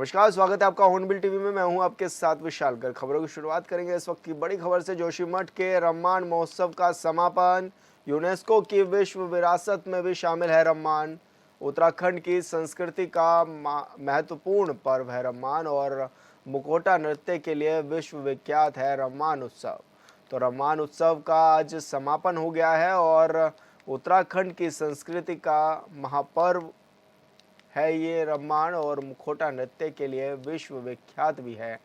नमस्कार, स्वागत है आपका हॉर्नबिल टीवी में। मैं हूं आपके साथ विशाल कर। खबरों की शुरुआत करेंगे इस वक्त की बड़ी खबर से। जोशीमठ के रम्माण महोत्सव का समापन। यूनेस्को की विश्व विरासत में भी शामिल है रम्माण। उत्तराखंड की संस्कृति का महत्वपूर्ण पर्व है रम्माण और मुखौटा नृत्य के लिए विश्व विख्यात है रम्माण उत्सव। तो रम्माण उत्सव का आज समापन हो गया है और उत्तराखंड की संस्कृति का महापर्व है ये रम्माण और मुखौटा नृत्य के लिए विश्व विख्यात भी है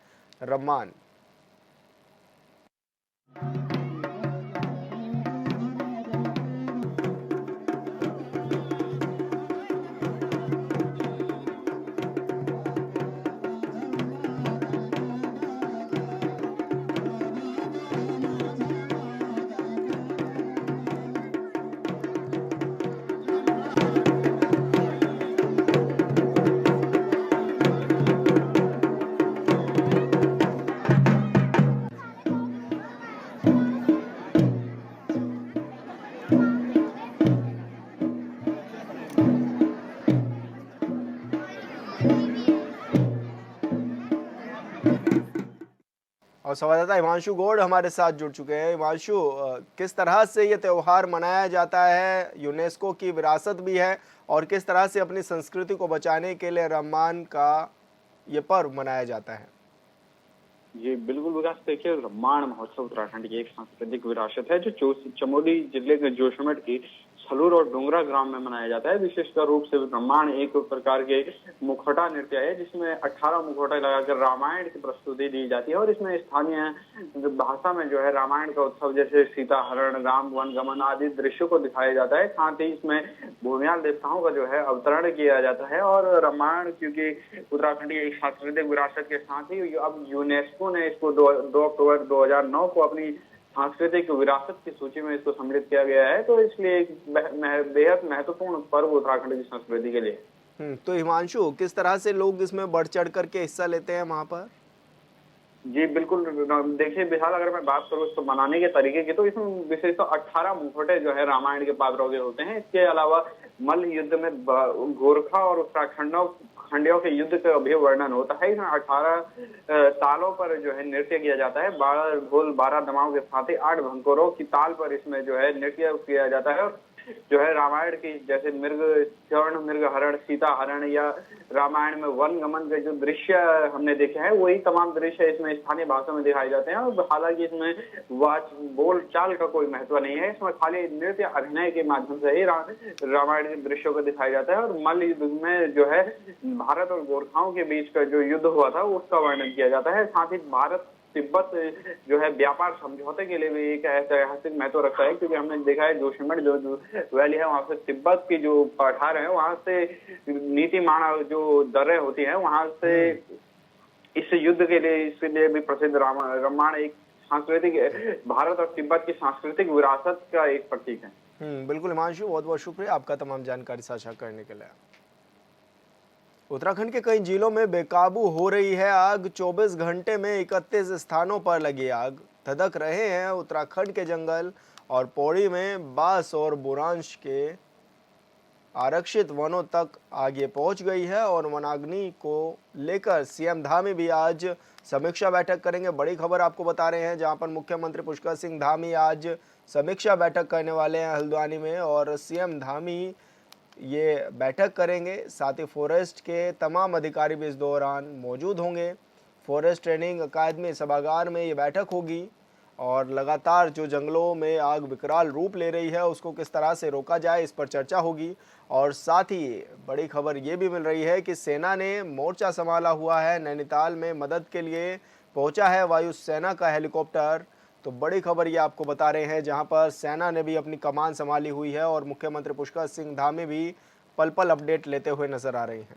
रम्माण। और संवाददाता हिमांशु गौड़ हमारे साथ जुड़ चुके हैं। हिमांशु, किस तरह से ये त्यौहार मनाया जाता है, यूनेस्को की विरासत भी है, और किस तरह से अपनी संस्कृति को बचाने के लिए रम्माण का ये पर्व मनाया जाता है? जी बिल्कुल विकास, देखिए रम्माण महोत्सव उत्तराखंड की एक सांस्कृतिक विरासत है जो चमोली जिले के जोशीमठ की सलूर और डोंगरा ग्राम में मनाया जाता है। विशेषकर रूप से रम्माण एक प्रकार के मुखौटा नृत्य है जिसमें 18 मुखौटे लगाकर रामायण की प्रस्तुति दी जाती है और इसमें स्थानीय भाषा में जो है रामायण का उत्सव जैसे सीता हरण, राम वन गमन आदि दृश्यों को दिखाया जाता है। साथ ही इसमें भूमियाल देवताओं का जो है अवतरण किया जाता है। और रामायण क्योंकि उत्तराखंड की एक सांस्कृतिक विरासत के साथ ही अब यूनेस्को ने इसको 2 अक्टूबर 2009 को अपनी सांस्कृतिक विरासत की सूची में इसको सम्मिलित किया गया है। तो इसलिए एक बेहद महत्वपूर्ण पर्व उत्तराखंड की संस्कृति के लिए। तो हिमांशु, किस तरह से लोग इसमें बढ़ चढ़ करके हिस्सा लेते हैं वहां पर? जी बिल्कुल, देखिए बिहार अगर मैं बात करूँ इसको मनाने के तरीके की, तो इसमें विशेषतः 18 मुखौटे जो है रामायण के पात्रों के होते हैं। इसके अलावा मल्ल युद्ध में गोरखा और उत्तराखंडों खंडियों के युद्ध का भी वर्णन होता है। इसमें 18 तालों पर जो है नृत्य किया जाता है। 12 ढोल 12 दमाओं के साथ ही 8 भंकोरों की ताल पर इसमें जो है नृत्य किया जाता है। और जो है रामायण की जैसे मृग स्वर्ण मृग हरण, सीता हरण या रामायण में वन गमन के जो दृश्य हमने देखे हैं वही तमाम दृश्य इसमें स्थानीय भाषा में दिखाए जाते हैं। और हालांकि इसमें बोल चाल का कोई महत्व नहीं है, इसमें खाली नृत्य अभिनय के माध्यम से ही रामायण के दृश्यों को दिखाया जाता है। और मल्ल युद्ध में जो है भारत और गोरखाओं के बीच का जो युद्ध हुआ था उसका वर्णन किया जाता है। साथ ही भारत तिब्बत जो है व्यापार समझौते के लिए भी एक ऐतिहासिक महत्व रखता है, क्योंकि हमने देखा है जोशीमठ जो वैली है वहां से तिब्बत की जो पठार है वहां से नीतिमाणा जो दरें होती है वहां से इस युद्ध के लिए इसके लिए भी प्रसिद्ध रम्माण एक सांस्कृतिक भारत और तिब्बत की सांस्कृतिक विरासत का एक प्रतीक है। बिल्कुल हिमांशु, बहुत बहुत शुक्रिया आपका तमाम जानकारी साझा करने के लिए। उत्तराखंड के कई जिलों में बेकाबू हो रही है आग। 24 घंटे में 31 स्थानों पर लगी आग। धधक रहे हैं उत्तराखंड के जंगल। और पौड़ी में बांस और बुरांश के आरक्षित वनों तक आग ये पहुंच गई है और वनाग्नि को लेकर सीएम धामी भी आज समीक्षा बैठक करेंगे। बड़ी खबर आपको बता रहे हैं, जहां पर मुख्यमंत्री पुष्कर सिंह धामी आज समीक्षा बैठक करने वाले हैं हल्द्वानी में। और सीएम धामी ये बैठक करेंगे। साथ ही फॉरेस्ट के तमाम अधिकारी भी इस दौरान मौजूद होंगे। फॉरेस्ट ट्रेनिंग अकादमी सभागार में ये बैठक होगी और लगातार जो जंगलों में आग विकराल रूप ले रही है उसको किस तरह से रोका जाए इस पर चर्चा होगी। और साथ ही बड़ी खबर ये भी मिल रही है कि सेना ने मोर्चा संभाला हुआ है। नैनीताल में मदद के लिए पहुंचा है वायुसेना का हेलीकॉप्टर। तो बड़ी खबर ये आपको बता रहे हैं, जहां पर सेना ने भी अपनी कमान संभाली हुई है और मुख्यमंत्री पुष्कर सिंह धामी भी पल पल अपडेट लेते हुए नजर आ रही हैं।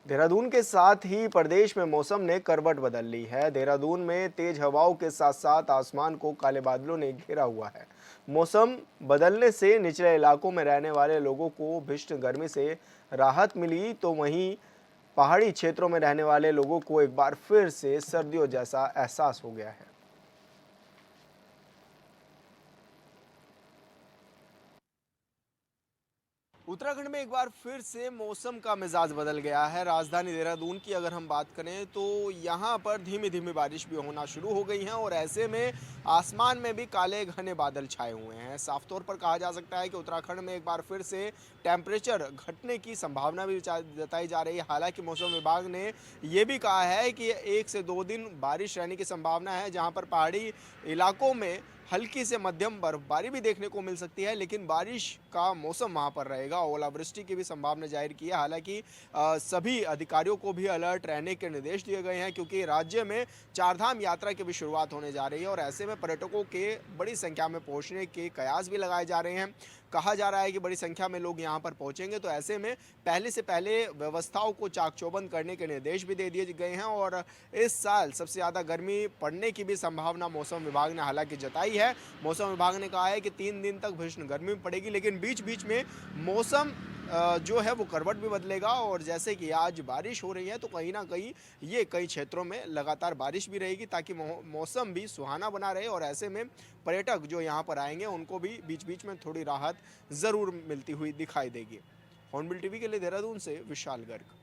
देहरादून के साथ ही प्रदेश में मौसम ने करवट बदल ली है। देहरादून में तेज हवाओं के साथ साथ आसमान को काले बादलों ने घेरा हुआ है। मौसम बदलने से निचले इलाकों में रहने वाले लोगों को भीषण गर्मी से राहत मिली, तो वहीं पहाड़ी क्षेत्रों में रहने वाले लोगों को एक बार फिर से सर्दियों जैसा एहसास हो गया है। उत्तराखंड में एक बार फिर से मौसम का मिजाज बदल गया है। राजधानी देहरादून की अगर हम बात करें तो यहाँ पर धीमी धीमी बारिश भी होना शुरू हो गई है और ऐसे में आसमान में भी काले घने बादल छाए हुए हैं। साफ तौर पर कहा जा सकता है कि उत्तराखंड में एक बार फिर से टेम्परेचर घटने की संभावना भी जताई जा रही है। हालांकि मौसम विभाग ने ये भी कहा है कि 1 से 2 दिन बारिश रहने की संभावना है, जहाँ पर पहाड़ी इलाकों में हल्की से मध्यम बर्फबारी भी देखने को मिल सकती है, लेकिन बारिश का मौसम वहां पर रहेगा। ओलावृष्टि की भी संभावना जाहिर की है। हालांकि सभी अधिकारियों को भी अलर्ट रहने के निर्देश दिए गए हैं, क्योंकि राज्य में चारधाम यात्रा की भी शुरुआत होने जा रही है और ऐसे में पर्यटकों के बड़ी संख्या में पहुंचने के कयास भी लगाए जा रहे हैं। कहा जा रहा है कि बड़ी संख्या में लोग यहां पर पहुंचेंगे, तो ऐसे में पहले से पहले व्यवस्थाओं को चाक चौबंद करने के निर्देश भी दे दिए गए हैं। और इस साल सबसे ज़्यादा गर्मी पड़ने की भी संभावना मौसम विभाग ने हालांकि जताई है। मौसम विभाग ने कहा है कि 3 दिन तक भीषण गर्मी पड़ेगी, लेकिन बीच बीच में मौसम जो है वो करवट भी बदलेगा। और जैसे कि आज बारिश हो रही है, तो कहीं ना कहीं ये कई क्षेत्रों में लगातार बारिश भी रहेगी, ताकि मौसम भी सुहाना बना रहे और ऐसे में पर्यटक जो यहाँ पर आएंगे उनको भी बीच बीच में थोड़ी राहत ज़रूर मिलती हुई दिखाई देगी। हॉर्नबिल टीवी के लिए देहरादून से विशाल गर्ग।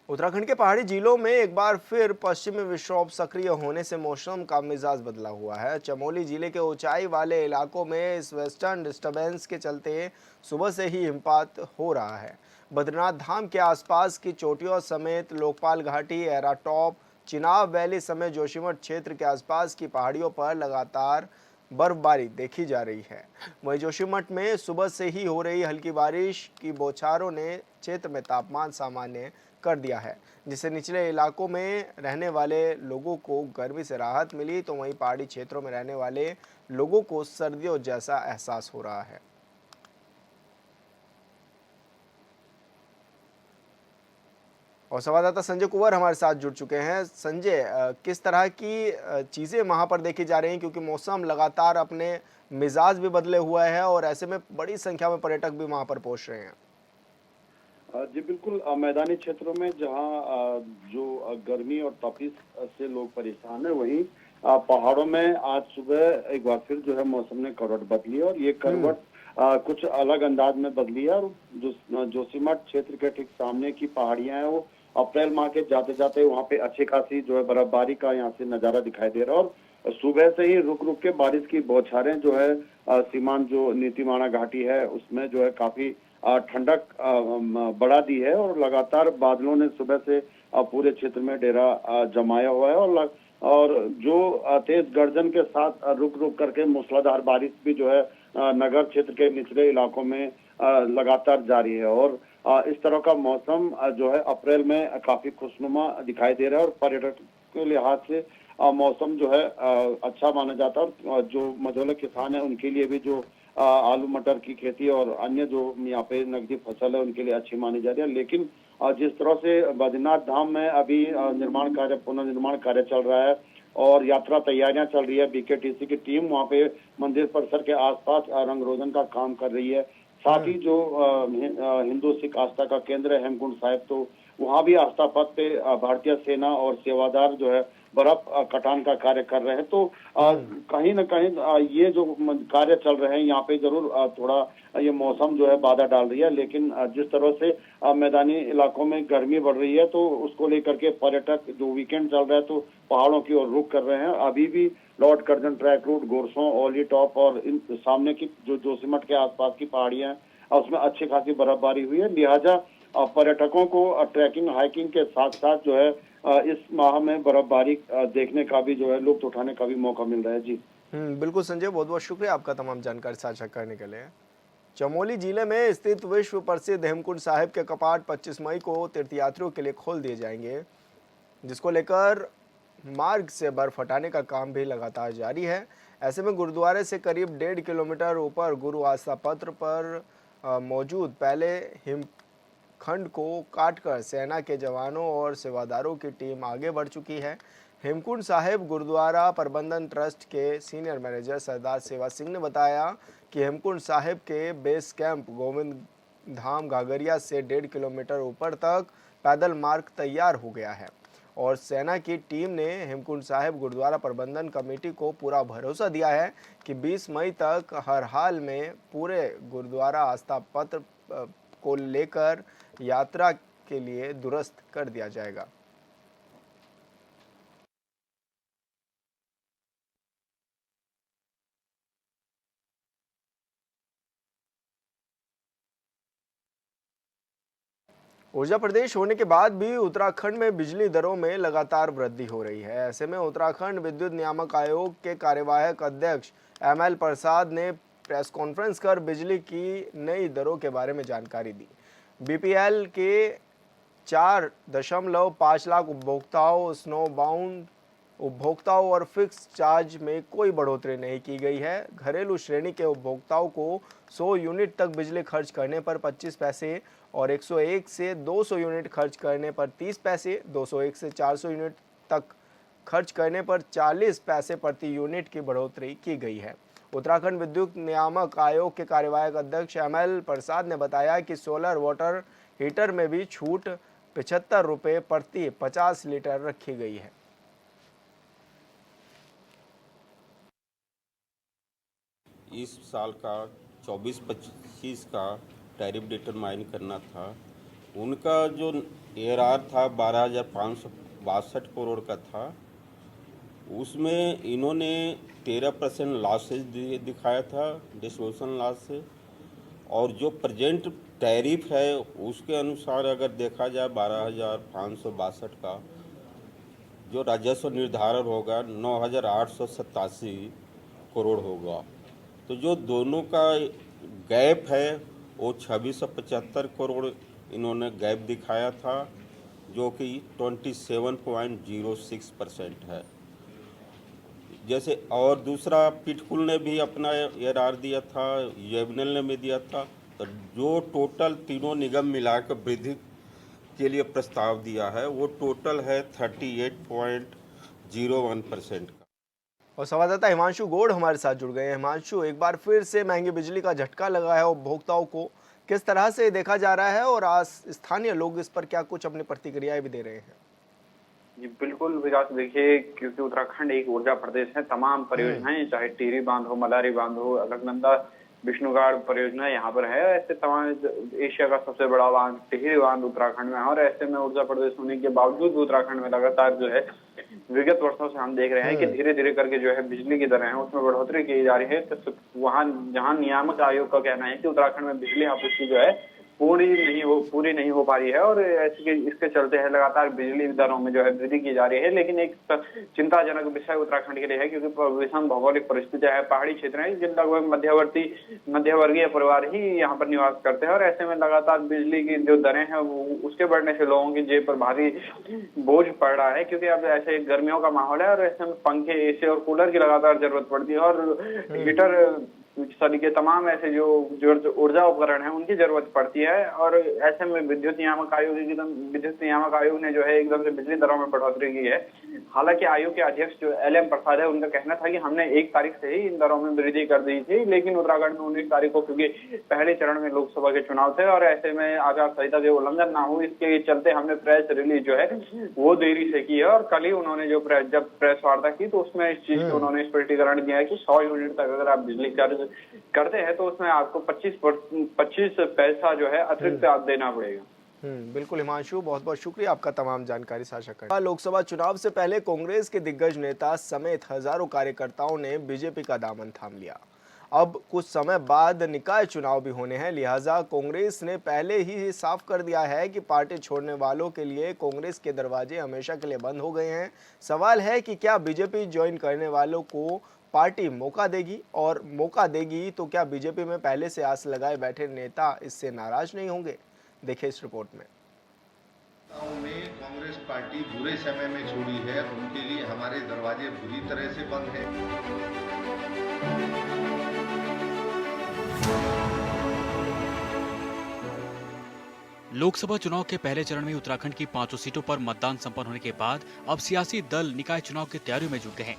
उत्तराखंड के पहाड़ी जिलों में एक बार फिर पश्चिमी विक्षोभ सक्रिय होने से मौसम का मिजाज बदला हुआ है। चमोली जिले के ऊंचाई वाले इलाकों में इस वेस्टर्न डिस्टर्बेंस के चलते सुबह से ही हिमपात हो रहा है। बद्रीनाथ धाम के आसपास की चोटियों समेत लोकपाल घाटी, एरा टॉप, चिनाब वैली समेत जोशीमठ क्षेत्र के आसपास की पहाड़ियों पर लगातार बर्फबारी देखी जा रही है। वहीं जोशीमठ में सुबह से ही हो रही हल्की बारिश की बौछारों ने क्षेत्र में तापमान सामान्य कर दिया है, जिससे निचले इलाकों में रहने वाले लोगों को गर्मी से राहत मिली, तो वहीं पहाड़ी क्षेत्रों में रहने वाले लोगों को सर्दियों जैसा एहसास हो रहा है। और संवाददाता संजय कुंवर हमारे साथ जुड़ चुके हैं। संजय, किस तरह की चीज़ें वहाँ पर देखी जा रही हैं, क्योंकि मौसम लगातार अपने मिजाज भी बदले हुआ है और ऐसे में बड़ी संख्या में पर्यटक भी वहाँ पर पहुँच रहे हैं। जी बिल्कुल, मैदानी क्षेत्रों में जहाँ जो गर्मी और तपिश से लोग परेशान हैं, वहीं पहाड़ों में आज सुबह एक बार फिर जो है मौसम ने करवट बदली और ये करवट कुछ अलग अंदाज में बदली है। और जो जोशीमठ क्षेत्र के ठीक सामने की पहाड़ियां हैं, वो अप्रैल माह के जाते जाते वहाँ पे अच्छी खासी जो है बर्फबारी का यहाँ से नजारा दिखाई दे रहा है। और सुबह से ही रुक रुक के बारिश की बौछारें जो है सीमांत जो नीतीमाणा घाटी है उसमें जो है काफी ठंडक बढ़ा दी है। और लगातार बादलों ने सुबह से पूरे क्षेत्र में डेरा जमाया हुआ है। और जो तेज गर्जन के साथ रुक रुक करके मूसलाधार बारिश भी जो है नगर क्षेत्र के निचले इलाकों में लगातार जारी है। और इस तरह का मौसम जो है अप्रैल में काफी खुशनुमा दिखाई दे रहा है और पर्यटक के लिहाज से मौसम जो है अच्छा माना जाता है। और जो मझोले किसान है उनके लिए भी जो आलू मटर की खेती और अन्य जो यहाँ पे नकदी फसल है उनके लिए अच्छी मानी जा रही है। लेकिन जिस तरह से बद्रीनाथ धाम में अभी पुनर्निर्माण कार्य चल रहा है और यात्रा तैयारियां चल रही है, बीकेटीसी की टीम वहाँ पे मंदिर परिसर के आसपास रंग रोगन का काम कर रही है। साथ ही जो हिंदू सिख आस्था का केंद्र है हेमकुंड साहिब, तो वहाँ भी आस्था पथ पे भारतीय सेना और सेवादार जो है बर्फ कटान का कार्य कर रहे हैं। तो कहीं न कहीं ये जो कार्य चल रहे हैं यहाँ पे जरूर थोड़ा ये मौसम जो है बाधा डाल रही है। लेकिन जिस तरह से मैदानी इलाकों में गर्मी बढ़ रही है, तो उसको लेकर के पर्यटक जो वीकेंड चल रहा है तो पहाड़ों की ओर रुख कर रहे हैं। अभी भी Lord Curzon track route, Gorson, ओली टॉप और इन सामने की जो जोशीमठ के आसपास की पहाड़ियां हैं उसमें अच्छी खासी बर्फबारी हुई है। लिहाजा पर्यटकों को ट्रैकिंग हाइकिंग के साथ साथ जो है इस माह में बर्फबारी देखने का भी जो है लुत्फ उठाने का भी मौका मिल रहा है। जी बिल्कुल संजय, बहुत बहुत शुक्रिया आपका तमाम जानकारी साझा करने के लिए। चमोली जिले में स्थित विश्व प्रसिद्ध हेमकुंड साहिब के कपाट 25 मई को तीर्थयात्रियों के लिए खोल दिए जाएंगे, जिसको लेकर मार्ग से बर्फ हटाने का काम भी लगातार जारी है। ऐसे में गुरुद्वारे से करीब 1.5 किलोमीटर ऊपर गुरु आस्था पत्र पर मौजूद पहले हिमखंड को काटकर सेना के जवानों और सेवादारों की टीम आगे बढ़ चुकी है। हेमकुंड साहिब गुरुद्वारा प्रबंधन ट्रस्ट के सीनियर मैनेजर सरदार सेवा सिंह ने बताया कि हेमकुंड साहिब के बेस कैंप गोविंद धाम घाघरिया से 1.5 किलोमीटर ऊपर तक पैदल मार्ग तैयार हो गया है और सेना की टीम ने हेमकुंड साहिब गुरुद्वारा प्रबंधन कमेटी को पूरा भरोसा दिया है कि 20 मई तक हर हाल में पूरे गुरुद्वारा आस्था पत्र को लेकर यात्रा के लिए दुरुस्त कर दिया जाएगा। ऊर्जा प्रदेश होने के बाद भी उत्तराखंड में बिजली दरों में लगातार वृद्धि हो रही है। ऐसे में उत्तराखंड विद्युत नियामक आयोग के कार्यवाहक अध्यक्ष ML प्रसाद ने प्रेस कॉन्फ्रेंस कर बिजली की नई दरों के बारे में जानकारी दी। BPL के 4.5 लाख उपभोक्ताओं, स्नो बाउंड उपभोक्ताओं और फिक्स चार्ज में कोई बढ़ोतरी नहीं की गई है। घरेलू श्रेणी के उपभोक्ताओं को 100 यूनिट तक बिजली खर्च करने पर 25 पैसे और 101 से 200 यूनिट खर्च करने पर 30 पैसे, 201 से 400 यूनिट तक खर्च करने पर 40 पैसे प्रति यूनिट की बढ़ोतरी की गई है। उत्तराखंड विद्युत नियामक आयोग के कार्यवाहक अध्यक्ष ML प्रसाद ने बताया कि सोलर वाटर हीटर में भी छूट 75 रुपये प्रति 50 लीटर रखी गई है। इस साल का 24-25 का टैरिफ डिटरमाइन करना था। उनका जो ARR था 12,562 करोड़ का था। उसमें इन्होंने 13% लॉसेज दिखाया था, डिस्ट्रीब्यूशन लॉस से। और जो प्रेजेंट टैरिफ है उसके अनुसार अगर देखा जाए 12,562 का जो राजस्व निर्धारण होगा 9,887 करोड़ होगा। तो जो दोनों का गैप है वो 2675 करोड़ इन्होंने गैप दिखाया था, जो कि 27.06% है। जैसे और दूसरा पिटकुल ने भी अपना ARR दिया था, जेबनल ने भी दिया था। तो जो टोटल तीनों निगम मिलाकर वृद्धि के लिए प्रस्ताव दिया है वो टोटल है 38.01% का। और संवाददाता हिमांशु गौड़ हमारे साथ जुड़ गए हैं। हिमांशु, एक बार फिर से महंगी बिजली का झटका लगा है उपभोक्ताओं को, किस तरह से देखा जा रहा है और आज स्थानीय लोग इस पर क्या कुछ अपनी प्रतिक्रियाएं भी दे रहे हैं? जी बिल्कुल विकास, देखिए क्योंकि उत्तराखंड एक ऊर्जा प्रदेश है, तमाम परियोजनाएं चाहे टिहरी बांध हो, मलारी बांध हो, अलकनंदा विष्णुगाड़ परियोजना यहाँ पर है। ऐसे तमाम एशिया का सबसे बड़ा बांध टिहरी बांध उत्तराखंड में है। और ऐसे में ऊर्जा प्रदेश होने के बावजूद उत्तराखंड में लगातार जो है विगत वर्षों से हम देख रहे हैं कि धीरे धीरे करके जो है बिजली की दरें हैं उसमें बढ़ोतरी की जा रही है। तो वहाँ जहाँ नियामक आयोग का कहना है कि उत्तराखंड में बिजली आपूर्ति जो है पूरी नहीं हो पा रही है और ऐसे इसके चलते है लगातार बिजली दरों में जो है वृद्धि की जा रही है। लेकिन एक चिंताजनक विषय उत्तराखंड के लिए है क्योंकि विषम भौगोलिक परिस्थितियां है, पहाड़ी क्षेत्र है जिन लगभग मध्यवर्गीय परिवार ही यहाँ पर निवास करते हैं। और ऐसे में लगातार बिजली की जो दरें हैं उसके बढ़ने से लोगों की जेब पर भारी बोझ पड़ रहा है, क्योंकि अब ऐसे गर्मियों का माहौल है और ऐसे में पंखे, AC और कूलर की लगातार जरूरत पड़ती है और हीटर के तमाम ऐसे जो ऊर्जा उपकरण है उनकी जरूरत पड़ती है। और ऐसे में विद्युत नियामक आयोग ने जो है एकदम से बिजली दरों में बढ़ोतरी की है। हालांकि आयोग के अध्यक्ष जो LM प्रसाद है उनका कहना था कि हमने 1 तारीख से ही इन दरों में वृद्धि कर दी थी, लेकिन उत्तराखंड में 19 तारीख को क्योंकि पहले चरण में लोकसभा के चुनाव थे और ऐसे में आचार संहिता के उल्लंघन ना हो इसके चलते हमने प्रेस रिलीज जो है वो देरी से की है। और कल ही उन्होंने जब प्रेस वार्ता की तो उसमें इस चीज को उन्होंने स्पष्टीकरण दिया है कि 100 यूनिट तक अगर आप बिजली चार्ज करते हैं तो उसमें आपको 25 पैसा जो है अतिरिक्त आप देना पड़ेगा। बिल्कुल हिमांशु, बहुत बहुत शुक्रिया आपका तमाम जानकारी साझा करने। लोकसभा चुनाव से पहले कांग्रेस के दिग्गज नेता समेत हजारों कार्यकर्ताओं ने बीजेपी का दामन थाम लिया। अब कुछ समय बाद निकाय चुनाव भी होने हैं, लिहाजा कांग्रेस ने पहले ही साफ कर दिया है कि पार्टी छोड़ने वालों के लिए कांग्रेस के दरवाजे हमेशा के लिए बंद हो गए हैं। सवाल है कि क्या बीजेपी ज्वाइन करने वालों को पार्टी मौका देगी, और मौका देगी तो क्या बीजेपी में पहले से आस लगाए बैठे नेता इससे नाराज नहीं होंगे? देखिए इस रिपोर्ट में। ने कांग्रेस पार्टी बुरे समय में छोड़ी है, उनके लिए हमारे दरवाजे बुरी तरह से बंद हैं। लोकसभा चुनाव के पहले चरण में उत्तराखंड की 500 सीटों पर मतदान संपन्न होने के बाद अब सियासी दल निकाय चुनाव की तैयारियों में जुट गए हैं।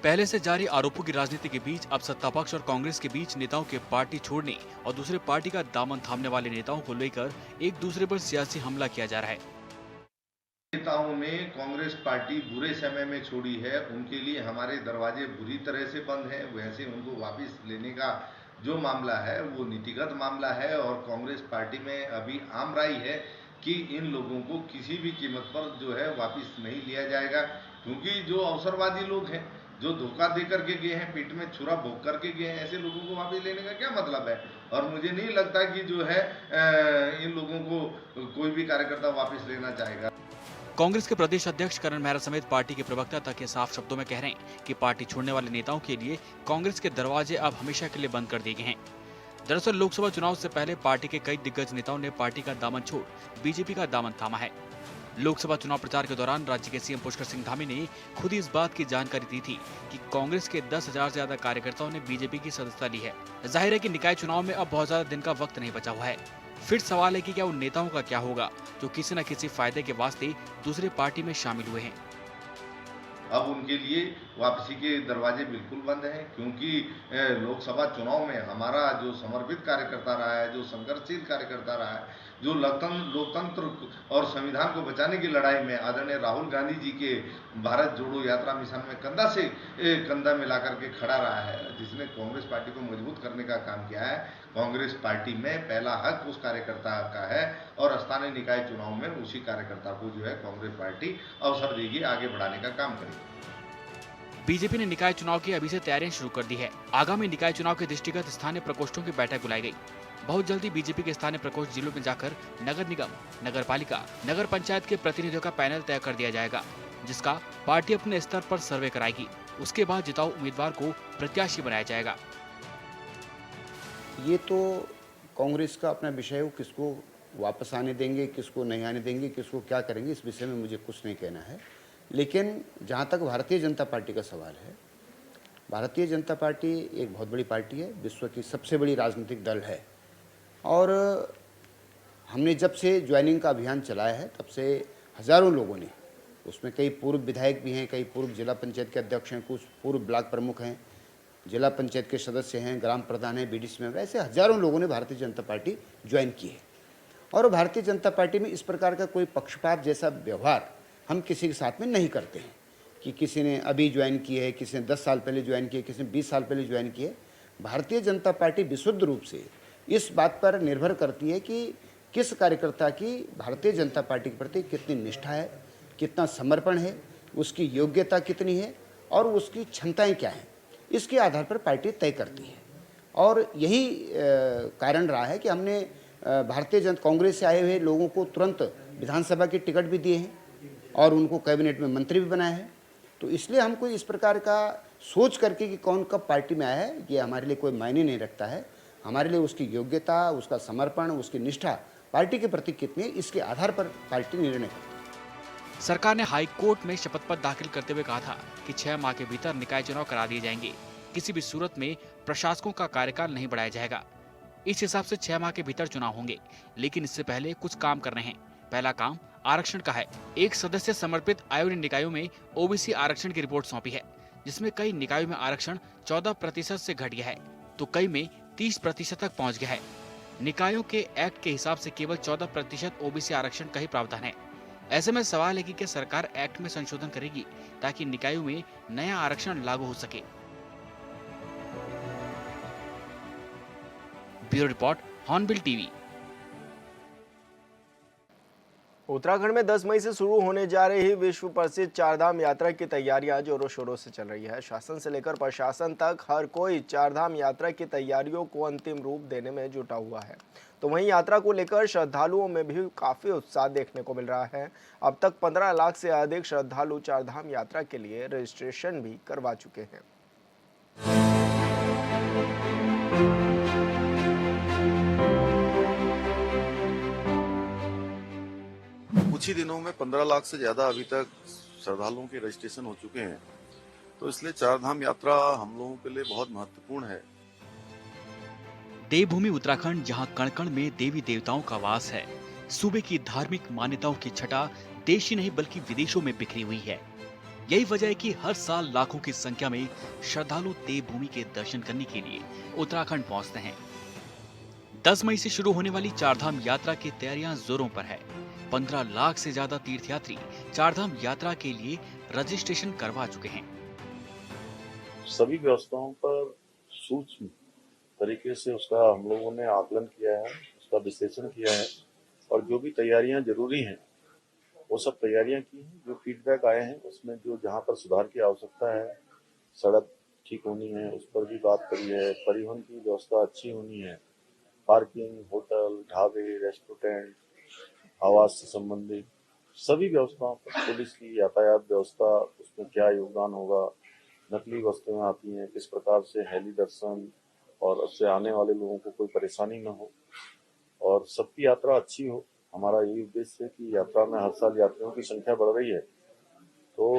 पहले से जारी आरोपों की राजनीति के बीच अब सत्तापक्ष और कांग्रेस के बीच नेताओं के पार्टी छोड़ने और दूसरे पार्टी का दामन थामने वाले नेताओं को लेकर एक दूसरे पर सियासी हमला किया जा रहा है। नेताओं ने कांग्रेस पार्टी बुरे समय में छोड़ी है, उनके लिए हमारे दरवाजे बुरी तरह से बंद हैं। वैसे उनको वापस लेने का जो मामला है वो नीतिगत मामला है और कांग्रेस पार्टी में अभी आम राय है कि इन लोगों को किसी भी कीमत पर जो है वापस नहीं लिया जाएगा, क्योंकि जो अवसरवादी लोग हैं, जो धोखा दे करके गए हैं, पेट में छुरा भोग करके गए हैं, ऐसे लोगों को वापस लेने का क्या मतलब है। और मुझे नहीं लगता कि जो है इन लोगों को कोई भी कार्यकर्ता वापस लेना चाहेगा। कांग्रेस के प्रदेश अध्यक्ष करण मेहरा समेत पार्टी के प्रवक्ता तक ये साफ शब्दों में कह रहे हैं कि पार्टी छोड़ने वाले नेताओं के लिए कांग्रेस के दरवाजे अब हमेशा के लिए बंद कर दिए गए हैं। दरअसल लोकसभा चुनाव से पहले पार्टी के कई दिग्गज नेताओं ने पार्टी का दामन छोड़ बीजेपी का दामन थामा है। लोकसभा चुनाव प्रचार के दौरान राज्य के सीएम पुष्कर सिंह धामी ने खुद इस बात की जानकारी दी थी कि कांग्रेस के 10,000 से ज्यादा कार्यकर्ताओं ने बीजेपी की सदस्यता ली है। जाहिर है कि निकाय चुनाव में अब बहुत ज्यादा दिन का वक्त नहीं बचा हुआ है। फिर सवाल है कि क्या उन नेताओं का क्या होगा जो किसी न किसी फायदे के वास्ते दूसरे पार्टी में शामिल हुए हैं। अब उनके लिए वापसी के दरवाजे बिल्कुल बंद हैं, क्योंकि लोकसभा चुनाव में हमारा जो समर्पित कार्यकर्ता रहा है, जो संघर्षशील कार्यकर्ता रहा है, जो लोकतंत्र और संविधान को बचाने की लड़ाई में आदरणीय राहुल गांधी जी के भारत जोड़ो यात्रा मिशन में कंधा से कंधा मिला करके खड़ा रहा है, जिसने कांग्रेस पार्टी को मजबूत करने का काम किया है। कांग्रेस पार्टी में पहला हक उस कार्यकर्ता का है और स्थानीय निकाय चुनाव में उसी कार्यकर्ता को जो है कांग्रेस पार्टी अवसर देगी, आगे बढ़ाने का काम करेगी। बीजेपी ने निकाय चुनाव की अभी से तैयारियां शुरू कर दी है। आगामी निकाय चुनाव के दृष्टिगत स्थानीय प्रकोष्ठों की बैठक बुलाई गई। बहुत जल्दी बीजेपी के स्थानीय प्रकोष्ठ जिलों में जाकर नगर निगम, नगर पालिका, नगर पंचायत के प्रतिनिधियों का पैनल तय कर दिया जाएगा, जिसका पार्टी अपने स्तर पर सर्वे कराएगी। उसके बाद जिताऊ उम्मीदवार को प्रत्याशी बनाया जाएगा। ये तो कांग्रेस का अपना विषय है, किसको वापस आने देंगे, किसको नहीं आने देंगे, किसको क्या करेंगे, इस विषय में मुझे कुछ नहीं कहना है। लेकिन जहाँ तक भारतीय जनता पार्टी का सवाल है, भारतीय जनता पार्टी एक बहुत बड़ी पार्टी है, विश्व की सबसे बड़ी राजनीतिक दल है। और हमने जब से ज्वाइनिंग का अभियान चलाया है तब से हज़ारों लोगों ने, उसमें कई पूर्व विधायक भी हैं, कई पूर्व जिला पंचायत के अध्यक्ष हैं, कुछ पूर्व ब्लॉक प्रमुख हैं, जिला पंचायत के सदस्य हैं, ग्राम प्रधान हैं, बीडीसी मेंबर, ऐसे हज़ारों लोगों ने भारतीय जनता पार्टी ज्वाइन की है। और भारतीय जनता पार्टी में इस प्रकार का कोई पक्षपात जैसा व्यवहार हम किसी के साथ में नहीं करते हैं कि किसी ने अभी ज्वाइन की है, किसी ने 10 साल पहले ज्वाइन की है, किसी ने 20 साल पहले ज्वाइन की है। भारतीय जनता पार्टी विशुद्ध रूप से इस बात पर निर्भर करती है कि किस कार्यकर्ता की भारतीय जनता पार्टी के प्रति कितनी निष्ठा है, कितना समर्पण है, उसकी योग्यता कितनी है और उसकी क्षमताएं क्या हैं। इसके आधार पर पार्टी तय करती है। और यही कारण रहा है कि हमने भारतीय जनता कांग्रेस से आए हुए लोगों को तुरंत विधानसभा के टिकट भी दिए हैं और उनको कैबिनेट में मंत्री भी बनाया है। तो इसलिए हम कोई इस प्रकार का सोच करके कि कौन कब पार्टी में आया है, ये हमारे लिए कोई मायने नहीं रखता है। हमारे लिए उसकी योग्यता, उसका समर्पण, उसकी निष्ठा पार्टी के प्रति कितनी है, इसके आधार पर पार्टी निर्णय करती है। सरकार ने हाई कोर्ट में शपथ पत्र दाखिल करते हुए कहा था कि 6 माह के भीतर निकाय चुनाव करा दिए जाएंगे। किसी भी सूरत में प्रशासकों का कार्यकाल नहीं बढ़ाया जाएगा। इस हिसाब से 6 माह के भीतर चुनाव होंगे, लेकिन इससे पहले कुछ काम करने हैं। पहला काम आरक्षण का है। एक सदस्य समर्पित आयोग ने निकायों में ओबीसी आरक्षण की रिपोर्ट सौंपी है, जिसमें कई निकायों में आरक्षण 14% से घट गया है तो कई में 30% तक पहुंच गया है। निकायों के एक्ट के हिसाब से केवल 14% ओबीसी आरक्षण का ही प्रावधान है। ऐसे में सवाल है कि क्या सरकार एक्ट में संशोधन करेगी ताकि निकायों में नया आरक्षण लागू हो सके। Bureau report, hornbill TV. Uttarakhand में 10 मई से शुरू होने जा रही विश्व प्रसिद्ध चारधाम यात्रा की तैयारियां जोरों शोरों से चल रही है। शासन से लेकर प्रशासन तक हर कोई चारधाम यात्रा की तैयारियों को अंतिम रूप देने में जुटा हुआ है। तो वहीं यात्रा को लेकर श्रद्धालुओं में भी काफी उत्साह देखने को मिल रहा है। अब तक 15 लाख से अधिक श्रद्धालु चारधाम यात्रा के लिए रजिस्ट्रेशन भी करवा चुके हैं। कुछ ही दिनों में 15 लाख से ज्यादा अभी तक श्रद्धालुओं के रजिस्ट्रेशन हो चुके हैं, तो इसलिए चारधाम यात्रा हम लोगों के लिए बहुत महत्वपूर्ण है। देवभूमि उत्तराखंड, जहां कण-कण में देवी देवताओं का वास है, सूबे की धार्मिक मान्यताओं की छटा देश ही नहीं बल्कि विदेशों में बिखरी हुई है। यही वजह है कि हर साल लाखों की संख्या में श्रद्धालु देवभूमि के दर्शन करने के लिए उत्तराखंड पहुंचते हैं। 10 मई से शुरू होने वाली चारधाम यात्रा की तैयारियां जोरों पर है। 15 लाख से ज्यादा तीर्थयात्री चारधाम यात्रा के लिए रजिस्ट्रेशन करवा चुके हैं। सभी व्यवस्थाओं पर सूक्ष्म तरीके से उसका हम लोगों ने आकलन किया है, उसका विश्लेषण किया है और जो भी तैयारियां जरूरी हैं वो सब तैयारियां की हैं। जो फीडबैक आए हैं उसमें जो जहां पर सुधार की आवश्यकता है, सड़क ठीक होनी है उस पर भी बात करी है, परिवहन की व्यवस्था अच्छी होनी है, पार्किंग, होटल, ढाबे, रेस्टोरेंट, आवास से संबंधित सभी व्यवस्थाओं पर, पुलिस की यातायात व्यवस्था उसमें क्या योगदान होगा, नकली वस्तुएं आती हैं किस प्रकार से हेली दर्शन और उससे आने वाले लोगों को कोई परेशानी न हो और सबकी यात्रा अच्छी हो। हमारा यही उद्देश्य है कि यात्रा में हर साल यात्रियों की संख्या बढ़ रही है, तो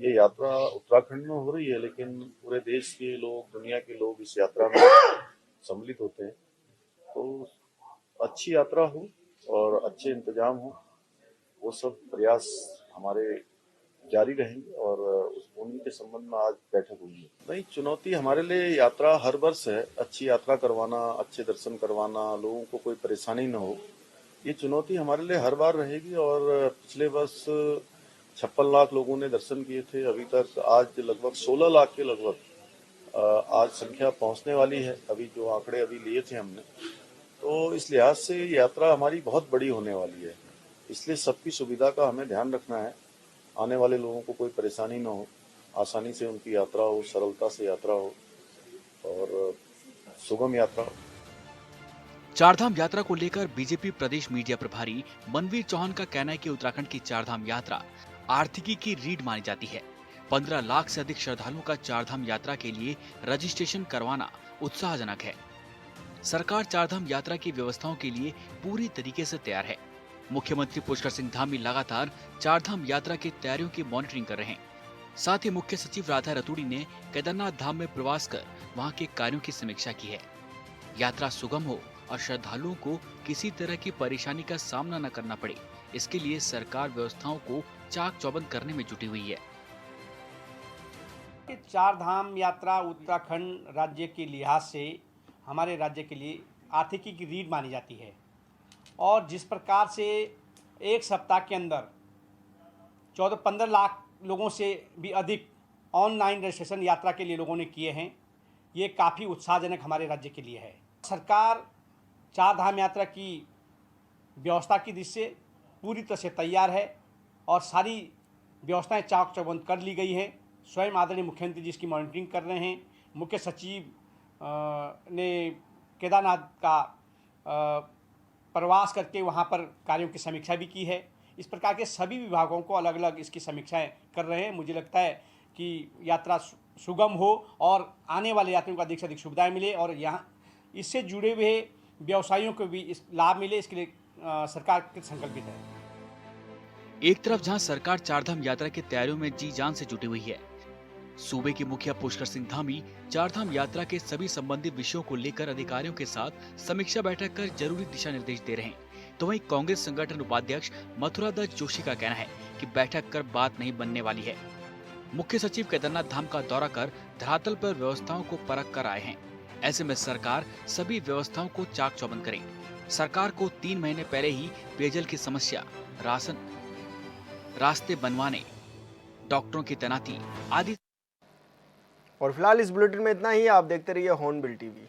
ये यात्रा उत्तराखंड में हो रही है लेकिन पूरे देश के लोग, दुनिया के लोग इस यात्रा में सम्मिलित होते हैं। तो अच्छी यात्रा हो और अच्छे इंतजाम हो, वो सब प्रयास हमारे जारी रहेंगे और उन्हीं के संबंध में आज बैठक हुई है। नहीं, चुनौती हमारे लिए यात्रा हर वर्ष है, अच्छी यात्रा करवाना, अच्छे दर्शन करवाना, लोगों को कोई परेशानी न हो, ये चुनौती हमारे लिए हर बार रहेगी। और पिछले वर्ष 56 लाख लोगों ने दर्शन किए थे, अभी तक आज लगभग 16 लाख के लगभग आज संख्या पहुंचने वाली है, अभी जो आंकड़े अभी लिए थे हमने। तो इस लिहाज से यात्रा हमारी बहुत बड़ी होने वाली है, इसलिए सबकी सुविधा का हमें ध्यान रखना है, आने वाले लोगों को कोई परेशानी न हो, आसानी से उनकी यात्रा हो, सरलता से यात्रा हो और सुगम यात्रा हो। चारधाम यात्रा को लेकर बीजेपी प्रदेश मीडिया प्रभारी मनवीर चौहान का कहना है कि उत्तराखंड की चारधाम यात्रा आर्थिकी की रीढ़ मानी जाती है। 15 लाख से अधिक श्रद्धालुओं का चारधाम यात्रा के लिए रजिस्ट्रेशन करवाना उत्साहजनक है। सरकार चारधाम यात्रा की व्यवस्थाओं के लिए पूरी तरीके से तैयार है। मुख्यमंत्री पुष्कर सिंह धामी लगातार चारधाम यात्रा की तैयारियों की मॉनिटरिंग कर रहे हैं। साथ ही मुख्य सचिव राधा रतूड़ी ने केदारनाथ धाम में प्रवास कर वहां के कार्यों की समीक्षा की है। यात्रा सुगम हो और श्रद्धालुओं को किसी तरह की परेशानी का सामना न करना पड़े, इसके लिए सरकार व्यवस्थाओं को चाक चौबंद करने में जुटी हुई है। चार धाम यात्रा उत्तराखंड राज्य के लिहाज से हमारे राज्य के लिए आर्थिकी की रीढ़ मानी जाती है और जिस प्रकार से एक सप्ताह के अंदर 14-15 लाख लोगों से भी अधिक ऑनलाइन रजिस्ट्रेशन यात्रा के लिए लोगों ने किए हैं, ये काफ़ी उत्साहजनक हमारे राज्य के लिए है। सरकार चार धाम यात्रा की व्यवस्था की दृष्टि से पूरी तरह से तैयार है और सारी व्यवस्थाएं चाक चौबंद कर ली गई हैं। स्वयं आदरणीय मुख्यमंत्री जी इसकी मॉनिटरिंग कर रहे हैं। मुख्य सचिव ने केदारनाथ का प्रवास करके वहां पर कार्यों की समीक्षा भी की है। इस प्रकार के सभी विभागों को अलग अलग इसकी समीक्षाएं कर रहे हैं। मुझे लगता है कि यात्रा सुगम हो और आने वाले यात्रियों को अधिक से अधिक सुविधाएं मिले और यहाँ इससे जुड़े हुए व्यवसायियों को भी इस लाभ मिले, इसके लिए सरकार कृत संकल्पित है। एक तरफ जहां सरकार चारधाम यात्रा की तैयारियों में जी जान से जुटी हुई है, सूबे के मुखिया पुष्कर सिंह धामी चारधाम यात्रा के सभी संबंधित विषयों को लेकर अधिकारियों के साथ समीक्षा बैठक कर जरूरी दिशा निर्देश दे रहे हैं। तो वहीं कांग्रेस संगठन उपाध्यक्ष मथुरादास जोशी का कहना है कि बैठक कर बात नहीं बनने वाली है। मुख्य सचिव केदारनाथ धाम का दौरा कर धरातल पर व्यवस्थाओं को परख कर आए हैं। ऐसे में सरकार सभी व्यवस्थाओं को चाक चौबंद करे। सरकार को 3 महीने पहले ही पेयजल की समस्या, रास्ते बनवाने, डॉक्टरों की तैनाती आदि। और फिलहाल इस बुलेटिन में इतना ही। आप देखते रहिए हॉर्नबिल टीवी।